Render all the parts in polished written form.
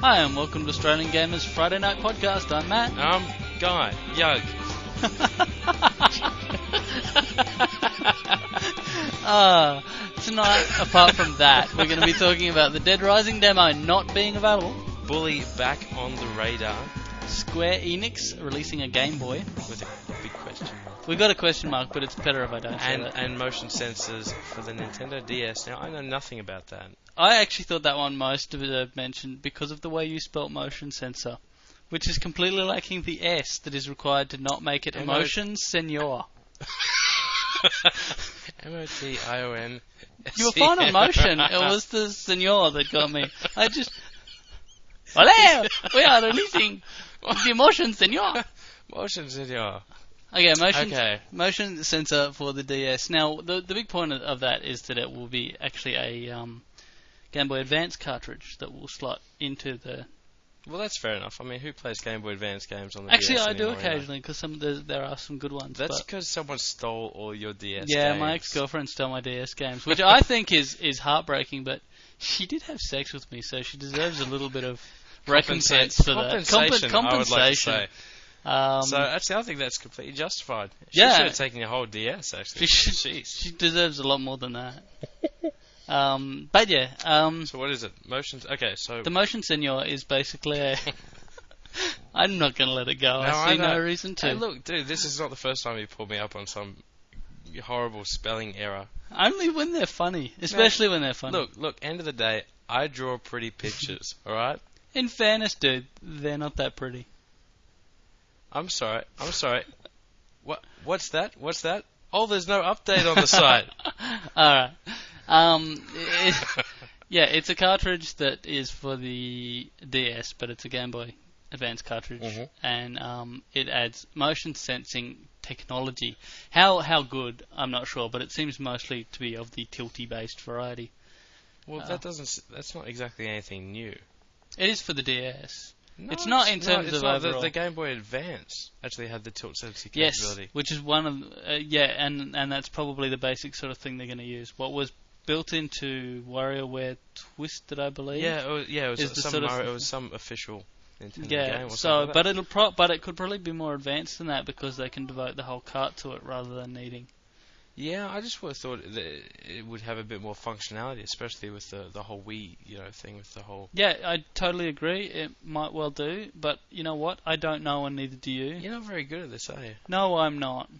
Hi, and welcome to Australian Gamers Friday Night Podcast. I'm Matt. Guy. Yug. Tonight, apart from that, we're going to be talking about the Dead Rising demo not being available. Bully back on the radar. Square Enix releasing a Game Boy. With a big question mark. We've got a question mark, but it's better if I don't say that. And motion sensors for the Nintendo DS. Now, I know nothing about that. I actually thought that one most of it mentioned because of the way you spelt motion sensor, which is completely lacking the S that is required to not make it emotion senor. M-O-T-I-O-N. You were fine on motion. It was the senor that got me. Hello! We are releasing the motion senor. Motion senor. Okay, motion sensor for the DS. Now, the big point of that is that it will be actually a Game Boy Advance cartridge that will slot into the... Well, that's fair enough. I mean, who plays Game Boy Advance games on the DS anymore? Actually, I do occasionally, because there are some good ones. That's because someone stole all your DS games. Yeah, my ex-girlfriend stole my DS games, which I think is heartbreaking, but she did have sex with me, so she deserves a little bit of recompense for that. Compensation, I would like to say. So actually, I think that's completely justified. She should have taken your whole DS. Actually, she deserves a lot more than that. But yeah. So what is it? Motions. Okay, so the motion senor is basically I'm not going to let it go. No, I see no reason to. Hey, look, dude, this is not the first time you pulled me up on some horrible spelling error. Only when they're funny, especially when they're funny. Look. End of the day, I draw pretty pictures. All right. In fairness, dude, they're not that pretty. I'm sorry. What's that? Oh, there's no update on the site. Alright. It's a cartridge that is for the DS, but it's a Game Boy Advance cartridge, and it adds motion sensing technology. How good, I'm not sure, but it seems mostly to be of the tilty-based variety. Well, that's not exactly anything new. It is for the DS. No, it's not in terms of overall. The Game Boy Advance actually had the tilt sensing capability. Yes, which is one of and that's probably the basic sort of thing they're going to use. What was built into WarioWare Twisted, I believe. It was some official Nintendo game. Or so but it could probably be more advanced than that because they can devote the whole cart to it rather than needing. Yeah, I just would have thought that it would have a bit more functionality, especially with the whole Wii, thing with the whole... Yeah, I totally agree. It might well do, but you know what? I don't know, and neither do you. You're not very good at this, are you? No, I'm not.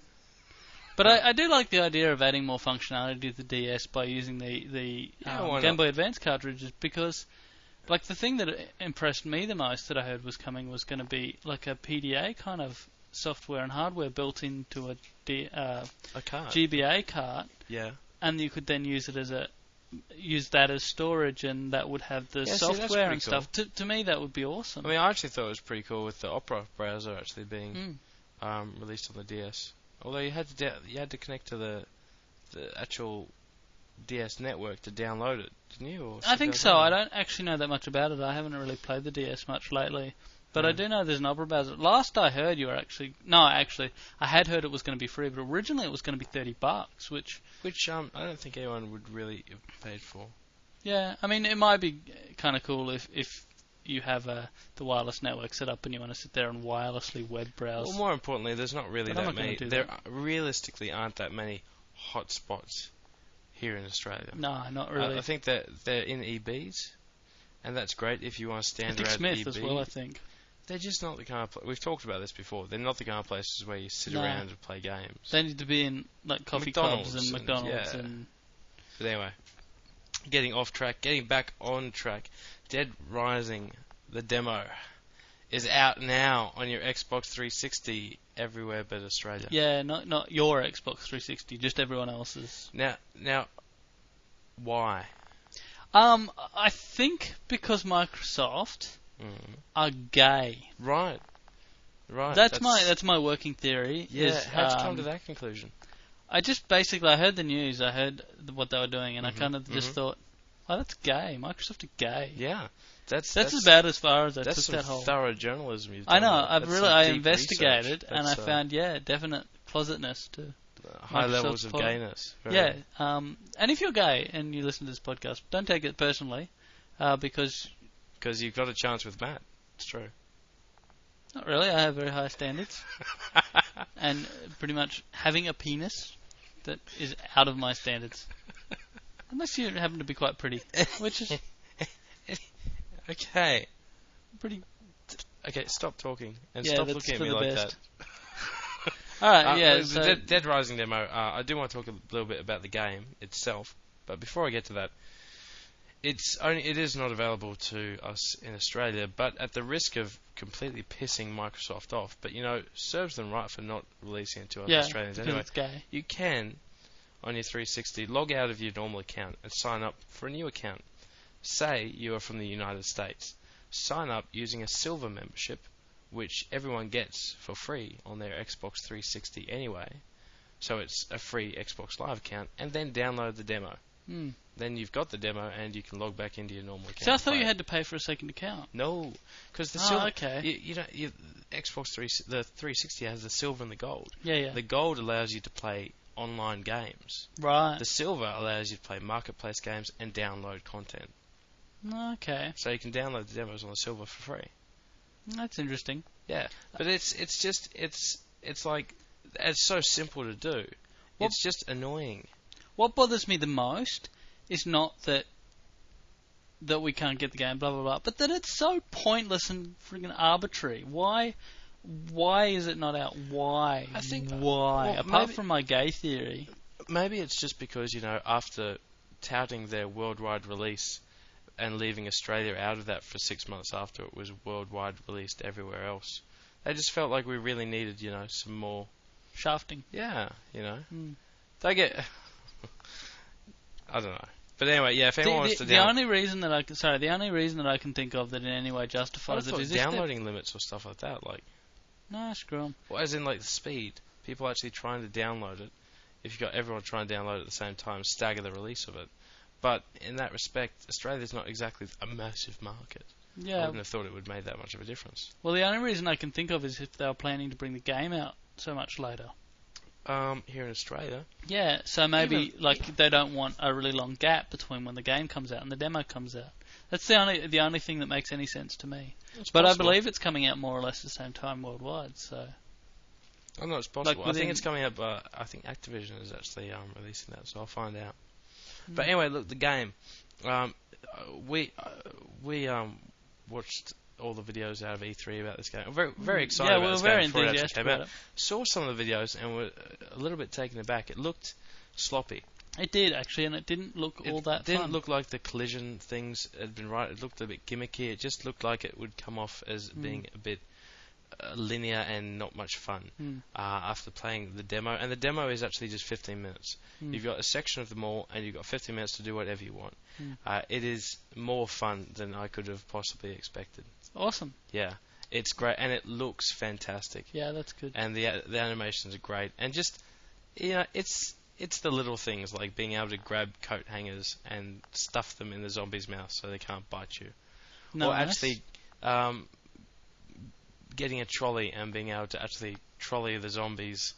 But I do like the idea of adding more functionality to the DS by using the Game Boy Advance cartridges, because like the thing that impressed me the most that I heard was coming was going to be like a PDA kind of software and hardware built into a cart. GBA cart. Yeah. And you could then use that as storage, and that would have the software and stuff. Cool. To me, that would be awesome. I mean, I actually thought it was pretty cool with the Opera browser actually being released on the DS. Although you had to connect to the actual DS network to download it, didn't you? I think so. I don't actually know that much about it. I haven't really played the DS much lately. But I do know there's an Opera browser. Last I heard, I had heard it was going to be free, but originally it was going to be $30, which I don't think anyone would really have paid for. Yeah, I mean, it might be kind of cool if you have the wireless network set up and you want to sit there and wirelessly web browse. Well, more importantly, there's not really that many. There realistically aren't that many hotspots here in Australia. No, not really. I think that they're in EBs, and that's great if you want to stand around Smith EB. as well, I think. They're just not the kind of... We've talked about this before. They're not the kind of places where you sit around and play games. They need to be in like coffee clubs and McDonald's. But anyway, getting back on track. Dead Rising, the demo, is out now on your Xbox 360 everywhere but Australia. Yeah, not your Xbox 360, just everyone else's. Now, why? I think because Microsoft... are gay. Right. That's my working theory. Yeah. How'd you come to that conclusion? I heard the news. I heard what they were doing, and I kind of just thought, "Oh, that's gay. Microsoft are gay." Yeah. That's about as far as I took that whole. That's thorough journalism you've I done. know. I investigated, and I found definite closetness to high levels of gayness. Yeah. And if you're gay and you listen to this podcast, don't take it personally, because because you've got a chance with Matt. It's true. Not really. I have very high standards. And pretty much having a penis that is out of my standards. Unless you happen to be quite pretty. Which is... Okay. Pretty... Okay, stop talking. And stop looking at me like that. Alright, yeah. The Dead Rising demo, I do want to talk a little bit about the game itself. But before I get to that, it is not available to us in Australia, but at the risk of completely pissing Microsoft off, but serves them right for not releasing it to us Australians anyway. It's gay. You can, on your 360, log out of your normal account and sign up for a new account. Say you are from the United States. Sign up using a silver membership, which everyone gets for free on their Xbox 360 anyway. So it's a free Xbox Live account, and then download the demo. Then you've got the demo, and you can log back into your normal account. So I thought you had to pay for a second account. No, because the silver. Okay. Xbox 360 has the silver and the gold. Yeah. The gold allows you to play online games. Right. The silver allows you to play marketplace games and download content. Okay. So you can download the demos on the silver for free. That's interesting. Yeah, but it's like it's so simple to do. It's just annoying. What bothers me the most is not that we can't get the game, blah blah blah, but that it's so pointless and friggin' arbitrary. Why is it not out? Why? I think why? Apart from my gay theory, maybe it's just because after touting their worldwide release and leaving Australia out of that for 6 months after it was worldwide released everywhere else, they just felt like we really needed some more shafting. Yeah, they get. I don't know. But anyway, yeah, if anyone wants to the only reason that I can think of that in any way justifies it is downloading limits or stuff like that, like. Nah, screw them. Well, as in like the speed, people actually trying to download it. If you've got everyone trying to download it at the same time, stagger the release of it. But in that respect, Australia's not exactly a massive market. Yeah. I wouldn't have thought it would make that much of a difference. Well, the only reason I can think of is if they were planning to bring the game out so much later. Here in Australia. Yeah, so maybe they don't want a really long gap between when the game comes out and the demo comes out. That's the only thing that makes any sense to me. But possible. I believe it's coming out more or less the same time worldwide. So. I know it's possible. I think it's coming up. I think Activision is actually releasing that, so I'll find out. But anyway, look, the game. We watched all the videos out of E3 about this game. I'm very excited about this game. Yeah, we were very enthusiastic about it. Saw some of the videos and were a little bit taken aback. It looked sloppy. It did, actually, and it didn't look all that fun. It didn't look like the collision things had been right. It looked a bit gimmicky. It just looked like it would come off as being a bit linear and not much fun after playing the demo. And the demo is actually just 15 minutes. You've got a section of the mall, and you've got 15 minutes to do whatever you want. It is more fun than I could have possibly expected. Awesome. Yeah, it's great, and it looks fantastic. Yeah, that's good. And the animations are great, and just it's the little things like being able to grab coat hangers and stuff them in the zombies' mouth so they can't bite you, or actually getting a trolley and being able to actually trolley the zombies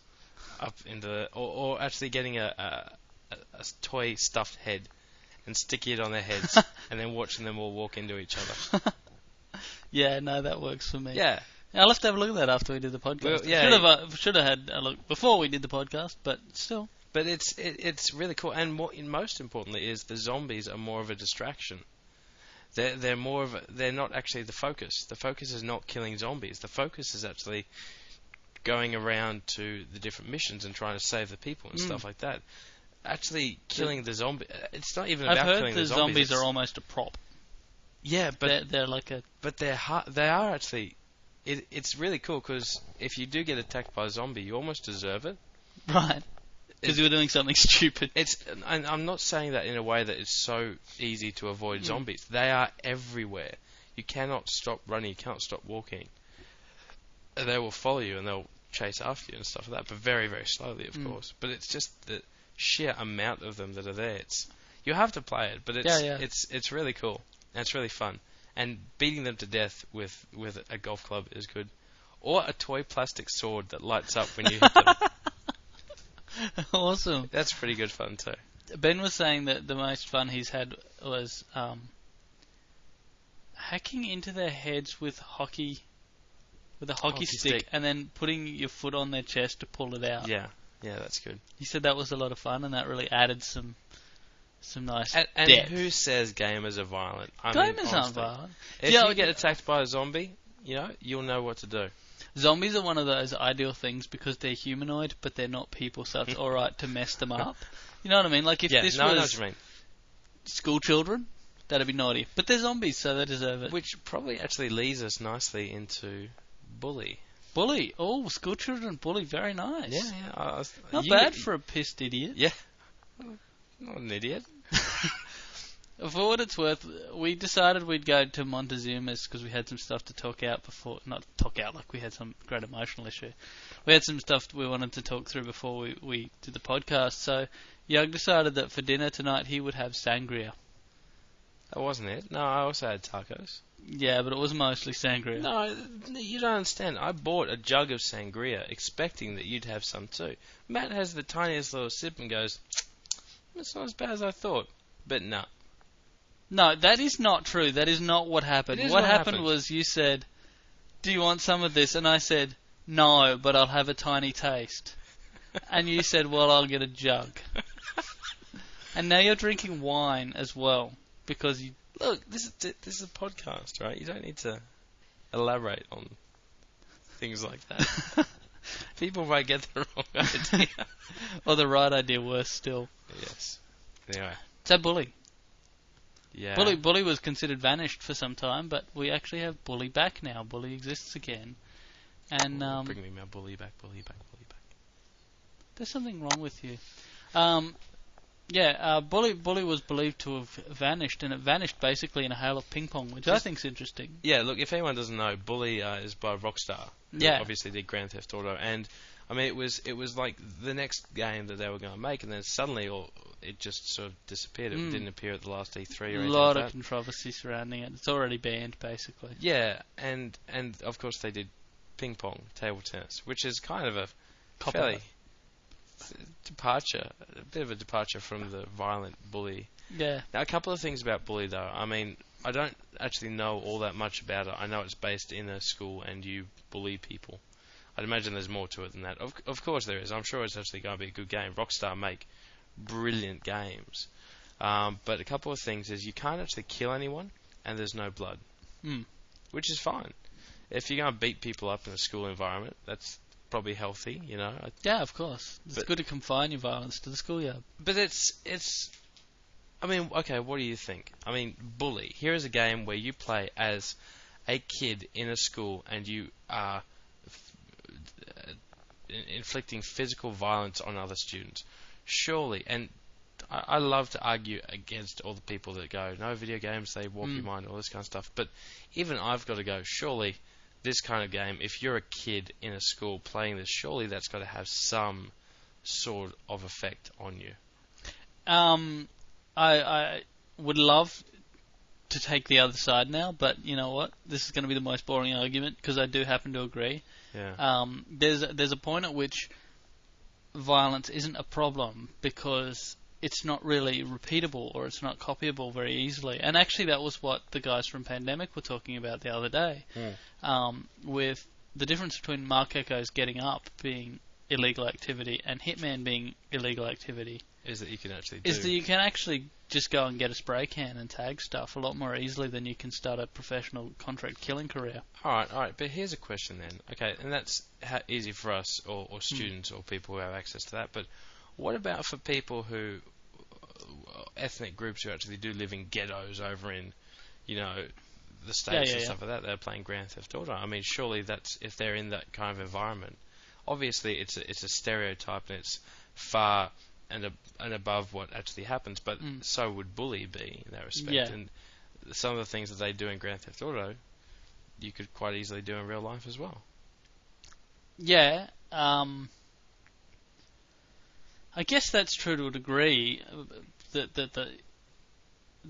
up into or actually getting a toy stuffed head and sticking it on their heads and then watching them all walk into each other. Yeah, no, that works for me. Yeah. I'll have to have a look at that after we did the podcast. Well, yeah, should have had a look before we did the podcast, but still. But it's really cool, and most importantly is the zombies are more of a distraction. They're not actually the focus. The focus is not killing zombies. The focus is actually going around to the different missions and trying to save the people and stuff like that. Actually, killing the zombie. It's not even about killing the zombies. I've heard the zombies are almost a prop. Yeah, but they're like a. But they are actually. It's really cool because if you do get attacked by a zombie, you almost deserve it. Right. Because you were doing something stupid. And I'm not saying that in a way that it's so easy to avoid zombies. They are everywhere. You cannot stop running. You can't stop walking. They will follow you and they'll chase after you and stuff like that, but very, very slowly, of course. But it's just the sheer amount of them that are there. You have to play it, but it's really cool and it's really fun. And beating them to death with a golf club is good, or a toy plastic sword that lights up when you hit them. Awesome. That's pretty good fun too. hacking into their heads with a hockey stick, and then putting your foot on their chest to pull it out. Yeah, that's good. He said that was a lot of fun, and that really added some nice and depth. Who says gamers are violent? Gamers aren't violent. If you get attacked by a zombie, you'll know what to do. Zombies are one of those ideal things because they're humanoid, but they're not people, so it's alright to mess them up. You know what I mean? Like if this was I know what you mean. School children, that'd be naughty. But they're zombies, so they deserve it. Which probably actually leads us nicely into bully. Bully. Oh, school children bully. Very nice. Yeah. Not bad for a pissed idiot. Yeah. Not an idiot. For what it's worth, we decided we'd go to Montezuma's because we had some stuff to talk out before. Not talk out, like we had some great emotional issue. We had some stuff we wanted to talk through before we did the podcast. So Young decided that for dinner tonight he would have sangria. That wasn't it. No, I also had tacos. Yeah, but it was mostly sangria. No, you don't understand. I bought a jug of sangria expecting that you'd have some too. Matt has the tiniest little sip and goes, it's not as bad as I thought. But no. No, that is not true. That is not what happened. What happened was you said, do you want some of this? And I said, no, but I'll have a tiny taste. And you said, well, I'll get a jug. And now you're drinking wine as well. Because you... Look, this is a podcast, right? You don't need to elaborate on things like that. People might get the wrong idea. Or the right idea, worse still. Yes. Anyway. So bully. Yeah. Bully was considered vanished for some time, but we actually have Bully back now. Bully exists again. And bring me my Bully back. There's something wrong with you. Bully was believed to have vanished, and it vanished basically in a hail of ping pong, which I think's interesting. Yeah, look, if anyone doesn't know, Bully is by Rockstar. Who obviously did Grand Theft Auto, and I mean it was like the next game that they were going to make, and then suddenly it just sort of disappeared. It didn't appear at the last E3 or anything. A lot of controversy surrounding it. It's already banned, basically. Yeah, and of course they did ping pong, table tennis, which is kind of a Copyright. a bit of a departure from the violent Bully. Yeah. Now, a couple of things about Bully, though. I mean, I don't actually know all that much about it. I know it's based in a school and you bully people. I'd imagine there's more to it than that. Of course there is. I'm sure it's actually going to be a good game. Rockstar make brilliant games. But a couple of things is you can't actually kill anyone and there's no blood. Which is fine. If you're going to beat people up in a school environment, that's probably healthy, you know. Yeah, of course. It's good to confine your violence to the schoolyard. But it's... I mean, okay, what do you think? I mean, Bully. Here is a game where you play as a kid in a school and you are inflicting physical violence on other students. Surely, and I love to argue against all the people that go, no, video games, they warp your mind, all this kind of stuff. But even I've got to go, surely this kind of game, if you're a kid in a school playing this, surely that's got to have some sort of effect on you. I would love to take the other side now, but you know what? This is going to be the most boring argument because I do happen to agree. Yeah. There's a point at which violence isn't a problem because it's not really repeatable or it's not copyable very easily. And actually that was what the guys from Pandemic were talking about the other day. With the difference between Mark Echo's Getting Up being illegal activity and Hitman being illegal activity is that you can actually just go and get a spray can and tag stuff a lot more easily than you can start a professional contract killing career. Alright, but here's a question then. Okay, and that's easy for us or students or people who have access to that, but what about for people who, ethnic groups who actually do live in ghettos over in, you know, the States and stuff like that, they're playing Grand Theft Auto. I mean, surely that's, if they're in that kind of environment, obviously it's a stereotype and it's far and above what actually happens, but so would Bully be in that respect. Yeah. And some of the things that they do in Grand Theft Auto, you could quite easily do in real life as well. Yeah, I guess that's true to a degree, that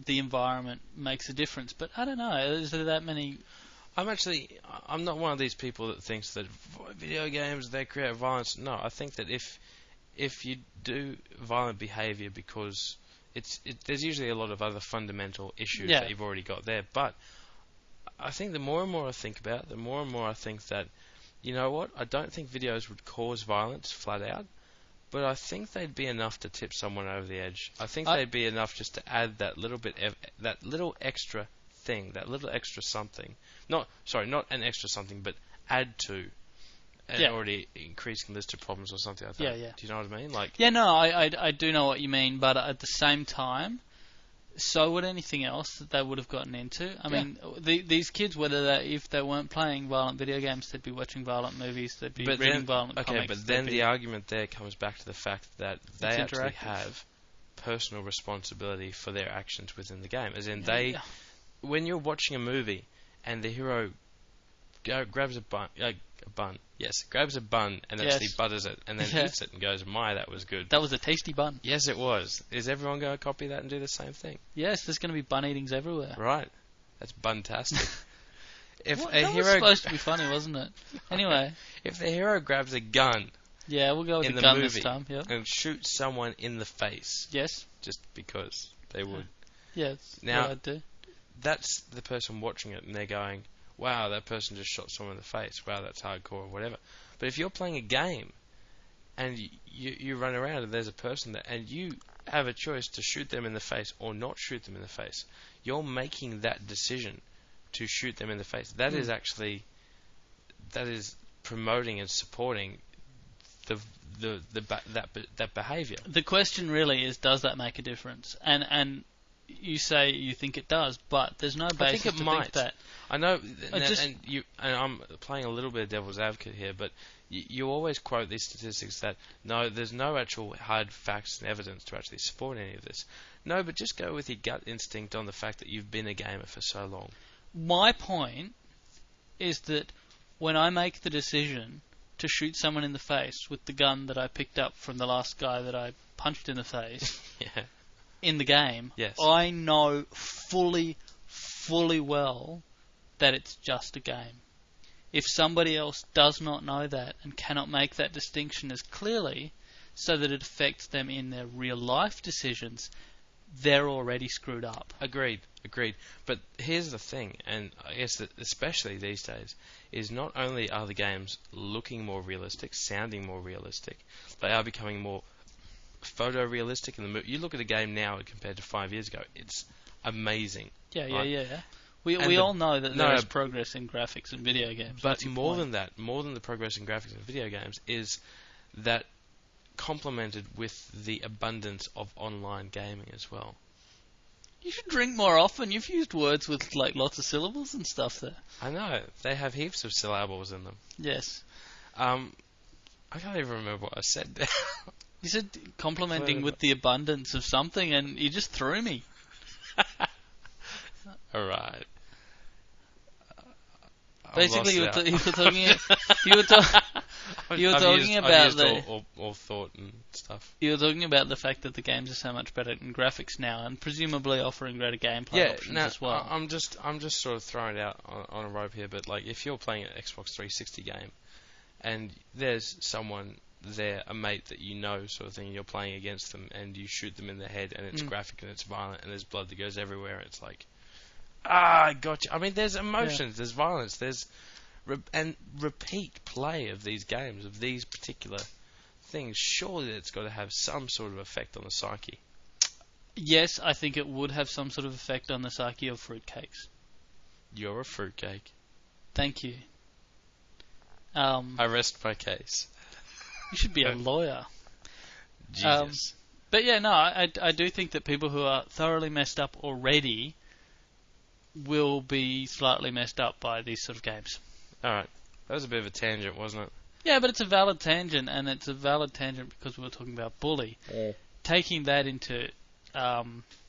the environment makes a difference, but I don't know, is there that many... I'm not one of these people that thinks that video games, they create violence. No, I think that if you do violent behaviour because there's usually a lot of other fundamental issues that you've already got there, but I think the more and more I think about it, the more and more I think that, you know what? I don't think videos would cause violence flat out, but I think they'd be enough to tip someone over the edge. I think they'd be enough just to add that little bit, that little extra thing, that little extra something. Not an extra something, but add to an already increasing list of problems or something like that. Yeah, yeah. Do you know what I mean? Like. Yeah, no, I do know what you mean, but at the same time, so would anything else that they would have gotten into. I mean, these kids, if they weren't playing violent video games, they'd be watching violent movies, they'd be reading violent comics. Okay, but then the argument there comes back to the fact that they actually have personal responsibility for their actions within the game. As in, when you're watching a movie and the hero grabs a bun and actually butters it and then eats it and goes, "My, that was good. That was a tasty bun." Yes, it was. Is everyone going to copy that and do the same thing? Yes, there's going to be bun eatings everywhere. Right. That's buntastic. That was supposed to be funny, wasn't it? Anyway. If the hero grabs a gun... Yeah, we'll go with the gun this time. Yep. And shoots someone in the face. Yes. Just because they would. Yeah, that's what I'd do. That's the person watching it and they're going... Wow, that person just shot someone in the face. Wow, that's hardcore or whatever. But if you're playing a game and you run around and there's a person there and you have a choice to shoot them in the face or not shoot them in the face, you're making that decision to shoot them in the face. That is actually promoting and supporting that behaviour. The question really is, does that make a difference? And you say you think it does, but there's no basis to think that. I know, and I'm playing a little bit of devil's advocate here, but you always quote these statistics that there's no actual hard facts and evidence to actually support any of this. No, but just go with your gut instinct on the fact that you've been a gamer for so long. My point is that when I make the decision to shoot someone in the face with the gun that I picked up from the last guy that I punched in the face in the game, I know fully well that it's just a game. If somebody else does not know that and cannot make that distinction as clearly so that it affects them in their real life decisions, they're already screwed up. Agreed. But here's the thing, and I guess that especially these days, is not only are the games looking more realistic, sounding more realistic, they are becoming more photorealistic. You look at a game now compared to 5 years ago, it's amazing. Yeah. We all know that there is progress in graphics and video games. But more than the progress in graphics and video games is that complemented with the abundance of online gaming as well. You should drink more often. You've used words with like lots of syllables and stuff there. I know. They have heaps of syllables in them. Yes. I can't even remember what I said there. You said complementing with the abundance of something and you just threw me. Alright. Basically, you were talking about all thought and stuff. You were talking about the fact that the games are so much better in graphics now, and presumably offering greater gameplay options as well. I'm just sort of throwing it out on a rope here, but like if you're playing an Xbox 360 game, and there's someone there, a mate that you know, sort of thing, and you're playing against them, and you shoot them in the head, and it's graphic and it's violent, and there's blood that goes everywhere. It's like, I gotcha. I mean, there's emotions, there's violence, there's repeat play of these games, of these particular things. Surely it's got to have some sort of effect on the psyche. Yes, I think it would have some sort of effect on the psyche of fruitcakes. You're a fruitcake. Thank you. I rest my case. You should be a lawyer. Jesus. But yeah, no, I do think that people who are thoroughly messed up already will be slightly messed up by these sort of games. Alright. That was a bit of a tangent, wasn't it? Yeah, but it's a valid tangent, and it's a valid tangent because we were talking about Bully. Yeah. Taking that into... I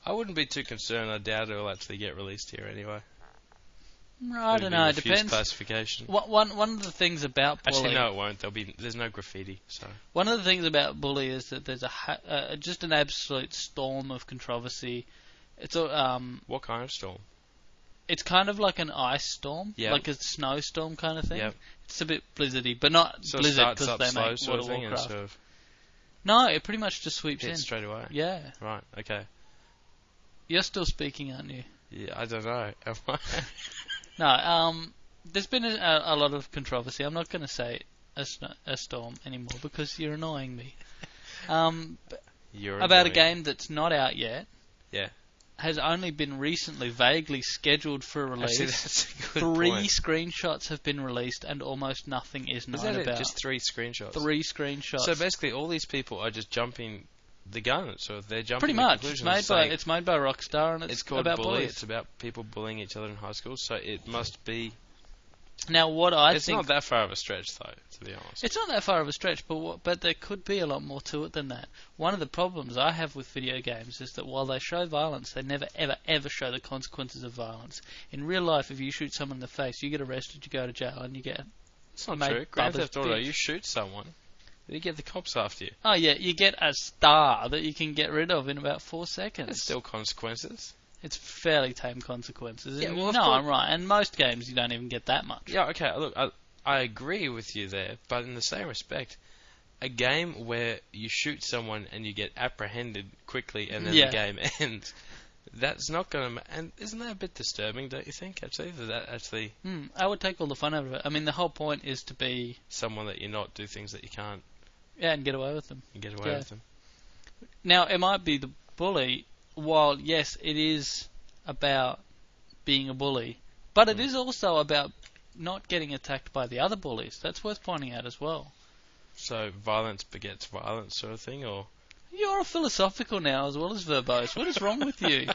wouldn't be too concerned. I doubt it will actually get released here anyway. I don't know. It depends. Classification. One of the things about Bully... Actually, no, it won't. There's no graffiti. So one of the things about Bully is that there's just an absolute storm of controversy. It's what kind of storm? It's kind of like an ice storm, like a snowstorm kind of thing. Yep. It's a bit blizzardy, but not so blizzard because they make World of Warcraft. No, it pretty much just sweeps in straight away. Yeah. Right. Okay. You're still speaking, aren't you? Yeah, I don't know. Am I? No, there's been a lot of controversy. I'm not going to say a storm anymore because you're annoying me. About a game that's not out yet. Yeah. Has only been recently vaguely scheduled for release. Actually, that's a good 3 point. screenshots have been released and almost nothing is known that about. It? Just 3 screenshots? 3 screenshots. So basically all these people are just jumping the gun. So they're jumping pretty the much. conclusions. It's made by Rockstar and it's called about bully. bullies. It's about people bullying each other in high school. So it must be... Now, what I it's think... not that far of a stretch, though, to be honest. It's not that far of a stretch, but there could be a lot more to it than that. One of the problems I have with video games is that while they show violence, they never, ever, ever show the consequences of violence. In real life, if you shoot someone in the face, you get arrested, you go to jail, and you get... It's not true. Grand Theft Auto, you shoot someone, then you get the cops after you. Oh, yeah, you get a star that you can get rid of in about 4 seconds. There's still consequences. It's fairly tame consequences. Yeah, well, no, I'm right. And most games, you don't even get that much. Yeah, okay, look, I agree with you there, but in the same respect, a game where you shoot someone and you get apprehended quickly and then the game ends, that's not going to... And isn't that a bit disturbing, don't you think, actually? That actually... I would take all the fun out of it. I mean, the whole point is to be... Someone that you're not, do things that you can't... Yeah, and get away with them. And get away with them. Now, it might be the bully... While, yes, it is about being a bully, but it is also about not getting attacked by the other bullies. That's worth pointing out as well. So, violence begets violence sort of thing, or...? You're philosophical now as well as verbose. What is wrong with you?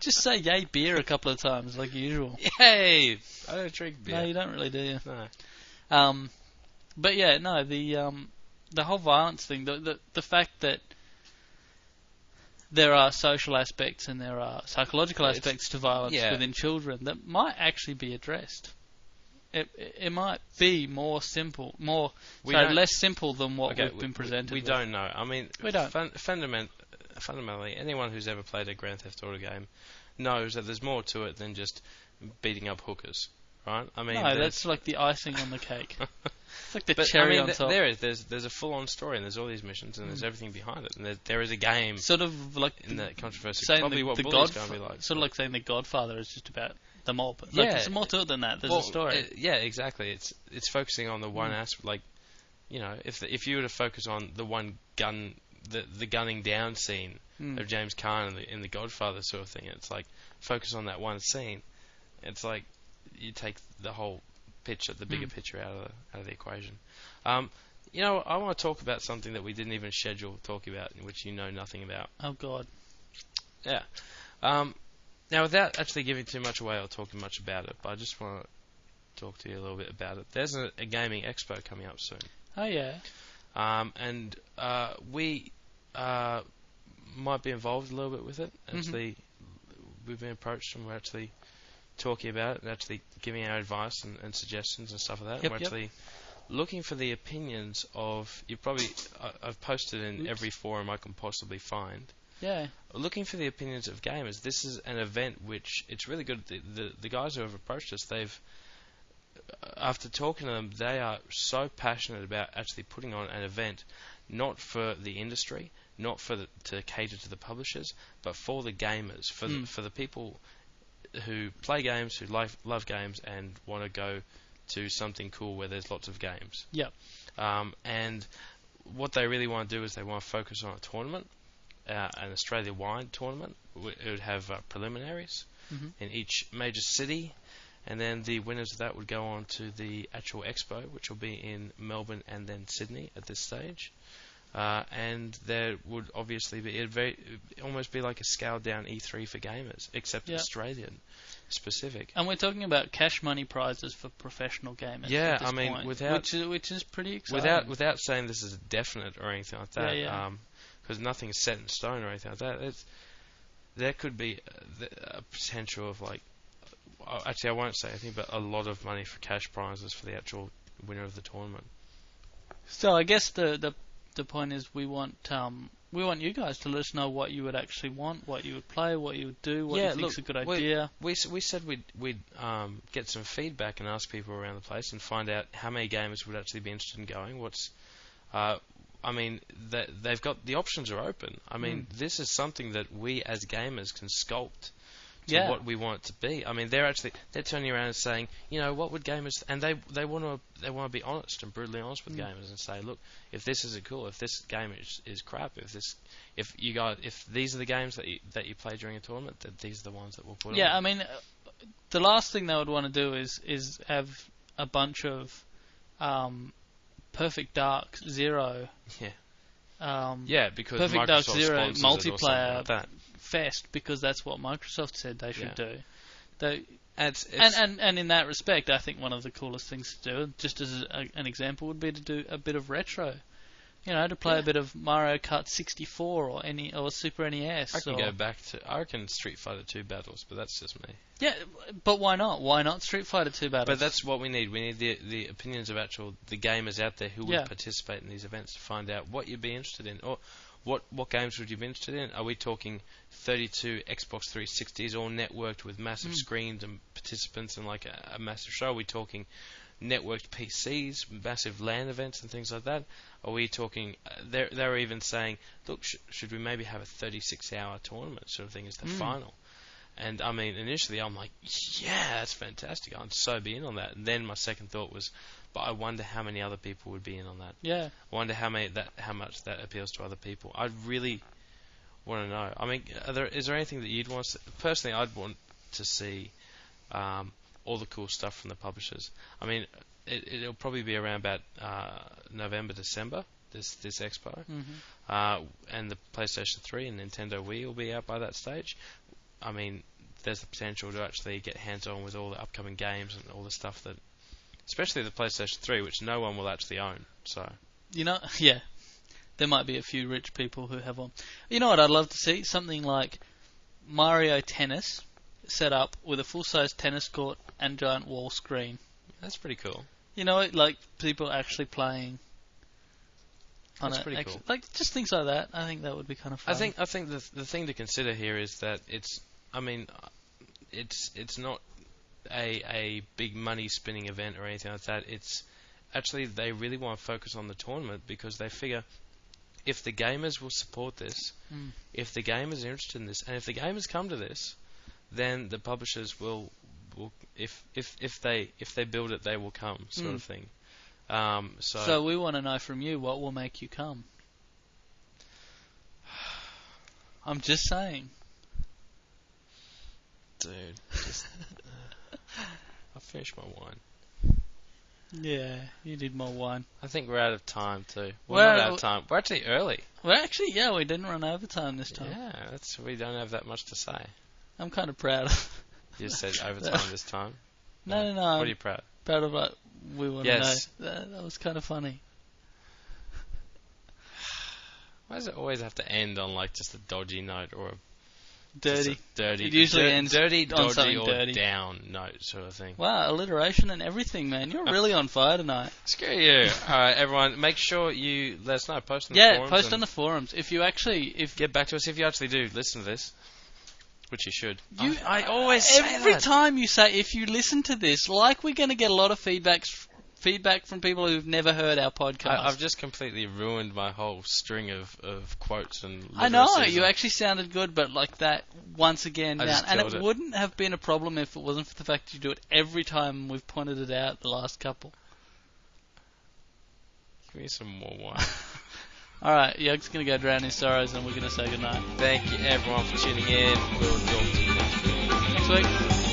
Just say yay beer a couple of times like usual. Yay! I don't drink beer. No, you don't really, do you? No. But yeah, no, the whole violence thing, the fact that there are social aspects and there are psychological aspects to violence within children that might actually be addressed. It might be more simple, less simple than what we've been presented. We don't know. I mean, we don't. Fundamentally, anyone who's ever played a Grand Theft Auto game knows that there's more to it than just beating up hookers, right? I mean, no, that's like the icing on the cake. It's like the cherry on top. There's a full-on story, and there's all these missions, and there's everything behind it, and there is a game. Sort of like in that controversy. Saying probably what Bully's going to be like. Sort of like saying The Godfather is just about the mob. Like, there's more to it than that. There's a story. Yeah, exactly. It's focusing on the one aspect. Like, you know, if you were to focus on the one gun, the gunning down scene of James Caan in the Godfather sort of thing, it's like focus on that one scene. It's like you take the whole picture, the bigger picture out of the equation. You know, I want to talk about something that we didn't even schedule talking about, in which you know nothing about. Oh God. Yeah. Now, without actually giving too much away or talking much about it, but I just want to talk to you a little bit about it. There's a Gaming Expo coming up soon. Oh yeah. And we might be involved a little bit with it. Actually, we've been approached and we're actually talking about it and actually giving our advice and suggestions and stuff like that. We're actually looking for the opinions of... I've posted in every forum I can possibly find. Yeah. Looking for the opinions of gamers. This is an event which it's really good. The guys who have approached us, after talking to them, they are so passionate about actually putting on an event, not for the industry, not to cater to the publishers, but for the gamers, for the people who play games, who love games, and want to go to something cool where there's lots of games. Yep. And what they really want to do is they want to focus on a tournament. An Australia-wide tournament. It would have preliminaries in each major city, and then the winners of that would go on to the actual expo, which will be in Melbourne and then Sydney at this stage. And there would obviously be almost be like a scaled-down E3 for gamers, except Australian specific. And we're talking about cash money prizes for professional gamers. Yeah, at this I mean, point, which is pretty exciting. Without saying this is definite or anything like that. Because nothing's set in stone or anything like that. There could be a potential of actually I won't say anything, but a lot of money for cash prizes for the actual winner of the tournament. So I guess the point is we want you guys to let us know what you would actually want, what you would play, what you would do, what you think's a good idea. We said we'd get some feedback and ask people around the place and find out how many gamers would actually be interested in going. I mean, they've got the options are open. I mean, this is something that we as gamers can sculpt to what we want it to be. I mean, they're turning around and saying, you know, what would gamers, and they want to be honest and brutally honest with gamers and say, look, if this isn't cool, if this game is crap, if these are the games that you play during a tournament, that these are the ones that we'll put on. Yeah, I mean, the last thing they would want to do is have a bunch of Perfect Dark Zero. Yeah. Because Perfect Microsoft Dark Zero multiplayer like that. fest, because that's what Microsoft said they should do. It's and in that respect, I think one of the coolest things to do, just as an example, would be to do a bit of retro. You know, to play a bit of Mario Kart 64 or Super NES. I can go back to, I reckon, Street Fighter 2 battles, but that's just me. Yeah, but why not? Why not Street Fighter 2 battles? But that's what we need. We need the opinions of the gamers out there who would participate in these events to find out what you'd be interested in, or what games would you be interested in. Are we talking 32 Xbox 360s all networked with massive screens and participants and like a massive show? Are we talking networked PCs, massive LAN events and things like that? Are we talking, they're even saying, look, should we maybe have a 36-hour tournament sort of thing as the final? And I mean, initially I'm like, yeah, that's fantastic, I'd so be in on that. And then my second thought was, but I wonder how many other people would be in on that. Yeah. I wonder how much that appeals to other people. I'd really want to know. I mean, is there anything that you'd want to, personally, I'd want to see all the cool stuff from the publishers. I mean, it'll probably be around about November, December, this expo. And the PlayStation 3 and Nintendo Wii will be out by that stage. I mean, there's the potential to actually get hands-on with all the upcoming games and all the stuff that, especially the PlayStation 3, which no one will actually own. So, you know, yeah, there might be a few rich people who have one. You know what I'd love to see? Something like Mario Tennis set up with a full-size tennis court and giant wall screen. That's pretty cool. You know, like people actually playing. That's pretty cool. Like just things like that. I think that would be kind of fun. I think the thing to consider here is that it's not a big money spinning event or anything like that. It's actually they really want to focus on the tournament because they figure if the gamers will support this, if the gamers are interested in this, and if the gamers come to this, then the publishers will if they build it, they will come, sort of thing. So we want to know from you, what will make you come? I'm just saying. Dude, I finished my wine. Yeah, you did more wine. I think we're out of time too. We're not out of time. We're actually early. Well, actually, yeah, we didn't run overtime this time. Yeah, we don't have that much to say. I'm kind of proud of. You said overtime this time? No. What are you proud? Proud of what we want to know. That was kind of funny. Why does it always have to end on like just a dodgy note or a dirty? Dirty. It usually ends dirty, on dodgy, something or dirty. down note sort of thing. Wow, alliteration and everything, man. You're really on fire tonight. Screw you. Alright, everyone, make sure you let us know. Post on the forums. Yeah, post on the forums. Get back to us if you actually do listen to this. Which you should. I always say every that. time you say, if you listen to this, like we're going to get a lot of feedback from people who've never heard our podcast. I've just completely ruined my whole string of quotes and I know, you actually sounded good, but like that, once again, down. And it wouldn't have been a problem if it wasn't for the fact you do it every time we've pointed it out the last couple. Give me some more wine. Alright, Yug's going to go drown his sorrows and we're going to say goodnight. Thank you everyone for tuning in. We'll talk to you next week. Next week.